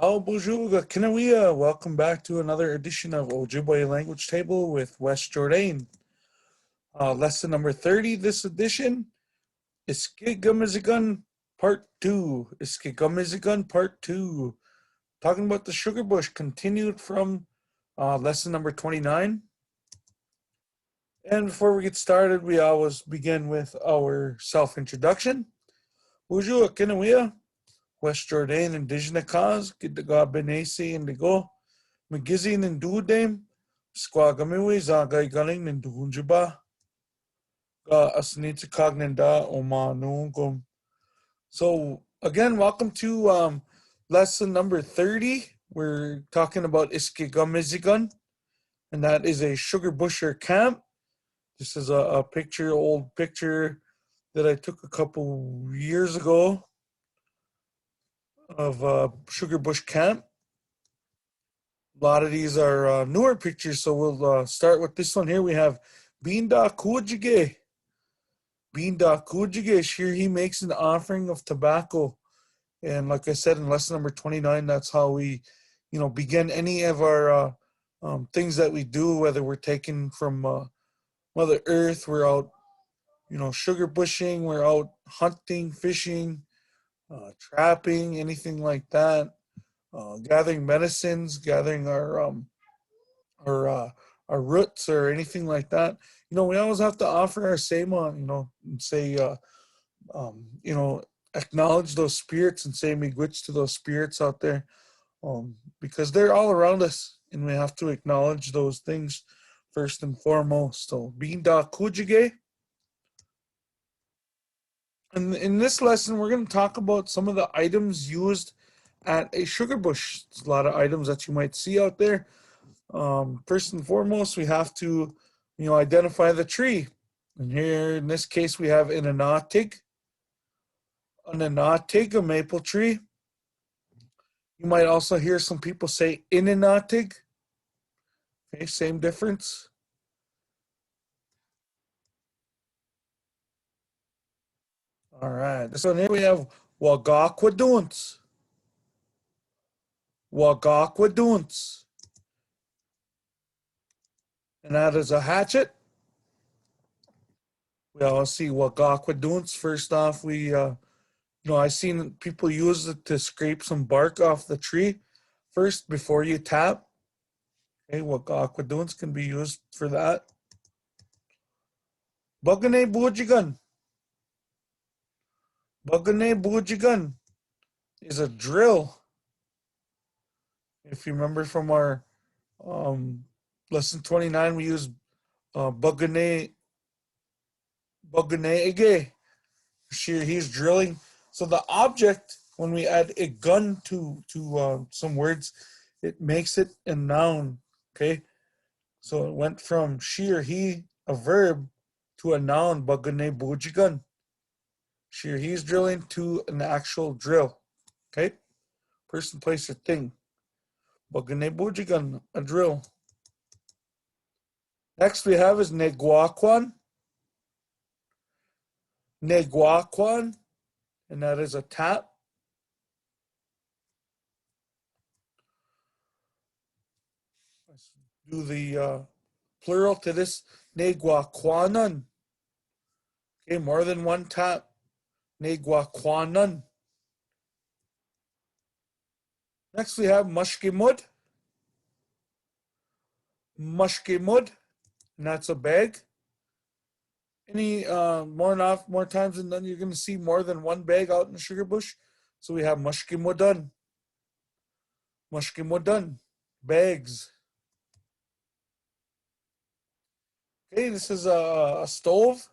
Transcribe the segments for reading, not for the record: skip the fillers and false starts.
Bonjour, Kinawea. Welcome back to another edition of Ojibwe Language Table with Wes Jourdain. Lesson number 30 this edition, Iskigamizigun Part 2. Iskigamizigun Part 2. Talking about the Sugarbush, continued from lesson number 29. And before we get started, we always begin with our self-introduction. Bonjour, Kinawea. Wes Jourdain, Indigenous cause, Gidaga Benesi and the go, Magizine and Dudame, Squagamiwi, Zagai Gunning and Dunjaba, Asnita Cognanda, Oma Nungum. So, again, welcome to lesson number 30. We're talking about Iskigamizigun, and that is a Sugarbusher camp. This is a picture, old picture that I took a couple years ago of Sugarbush Camp. A lot of these are newer pictures, so we'll start with this one here. We have Binda Kujige. Binda Kujige. Here he makes an offering of tobacco. And like I said in lesson number 29, that's how we, begin any of our things that we do, whether we're taken from Mother Earth, we're out, sugar bushing, we're out hunting, fishing, trapping, anything like that, gathering medicines, gathering our roots or anything like that. We always have to offer our sema, and say, acknowledge those spirits and say miigwech to those spirits out there, because they're all around us, and we have to acknowledge those things first and foremost. So, binda kujige. And in this lesson, we're going to talk about some of the items used at a sugar bush. There's a lot of items that you might see out there. First and foremost, we have to, identify the tree. And here, in this case, we have an anatig, a maple tree. You might also hear some people say inanatig. Okay, same difference. All right, this one here we have Wagaqwa duns. Wagaqwa duns. And that is a hatchet. We all see Wagaqwa duns. First off, I've seen people use it to scrape some bark off the tree first before you tap. Okay, Wagaqwa duns can be used for that. Bugane bujigan. Bugane bujigan is a drill. If you remember from our lesson 29, we used bugane ege. He's drilling. So the object, when we add a gun to some words, it makes it a noun. Okay, so it went from she or he, a verb, to a noun, bugane bujigan. She or he's drilling to an actual drill. Okay, person, place, or thing. Bugane bujigan, a drill. Next we have is negwakwan. Negwakwan, and that is a tap. Let's do the plural to this. Negwakwanan. Okay, more than one tap. Negwakwanan. Next we have mushkimud. Mushkimud, and that's a bag. Any more times than none, you're going to see more than one bag out in the sugar bush. So we have mushkimudan. Mushkimudan, bags. Okay, this is a stove.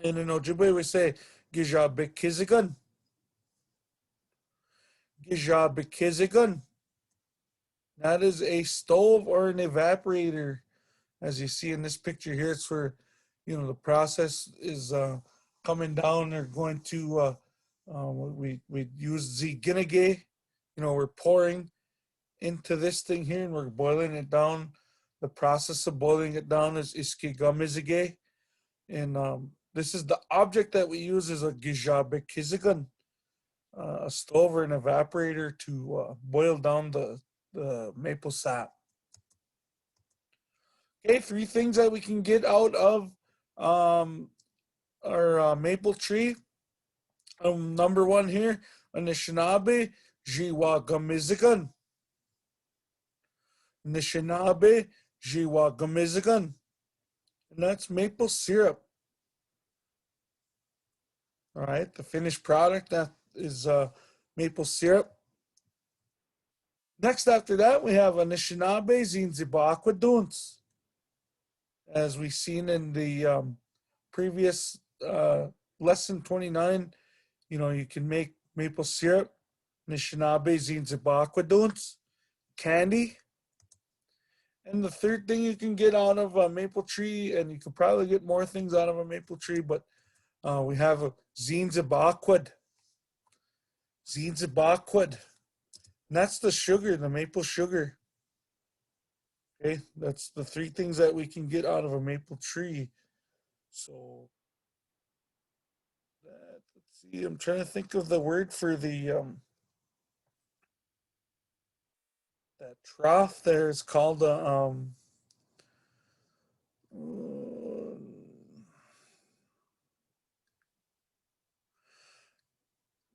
And in Ojibwe we say gijabikizigan. Gijabikizigan. That is a stove or an evaporator. As you see in this picture here, it's where the process is coming down. They're going to we use ziginage. We're pouring into this thing here and we're boiling it down. The process of boiling it down is iskigamizige. And this is the object that we use is a gijabikizigan. a stove or an evaporator to boil down the maple sap. Okay, 3 things that we can get out of um, our maple tree. Number 1 here, Anishinaabe, Jiwagamizigan. Anishinaabe, Jiwagamizigan. And that's maple syrup. All right, the finished product that is maple syrup. Next after that, we have Anishinaabe Zinzibaqua Dunes. As we've seen in the previous lesson 29, you can make maple syrup, Anishinaabe Zinzibaqua Dunes, candy. And the third thing you can get out of a maple tree, and you can probably get more things out of a maple tree, but we have a Zinzibaquid. Zinzibaquid. And that's the sugar, the maple sugar. Okay, that's the 3 things that we can get out of a maple tree. So, let's see, I'm trying to think of the word for the that trough there. It's called a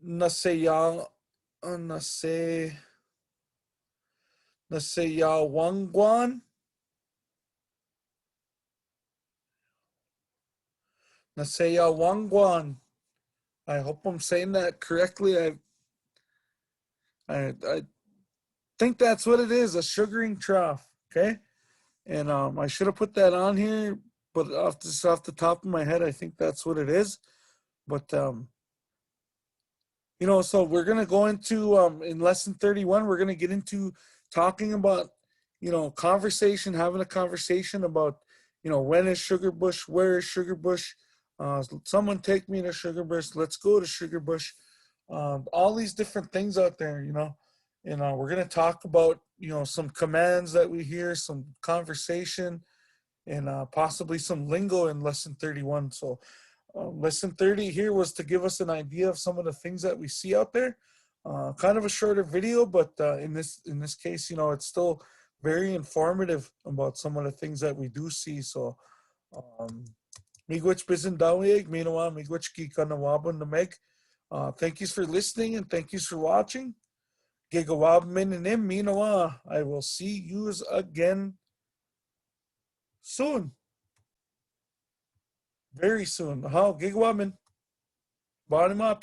Nasaya Nasayawangwan. Nasayawangwan. I hope I'm saying that correctly. I think that's what it is, a sugaring trough. Okay. And I should have put that on here, but off the top of my head, I think that's what it is. But so we're gonna go into in lesson 31, we're gonna get into talking about having a conversation about when is Sugarbush, where is Sugarbush, someone take me to Sugarbush, let's go to Sugarbush, all these different things out there, and we're gonna talk about some commands that we hear, some conversation, and possibly some lingo in lesson 31. So lesson 30 here was to give us an idea of some of the things that we see out there. Kind of a shorter video, but in this case, it's still very informative about some of the things that we do see. So miigwech bisin dawig, minawa miigwech ki kanawabon na meg. Thank you for listening and thank you for watching. Gigawab mininim minawa. I will see you again soon. Very soon. How? Gigawab min. Bani ma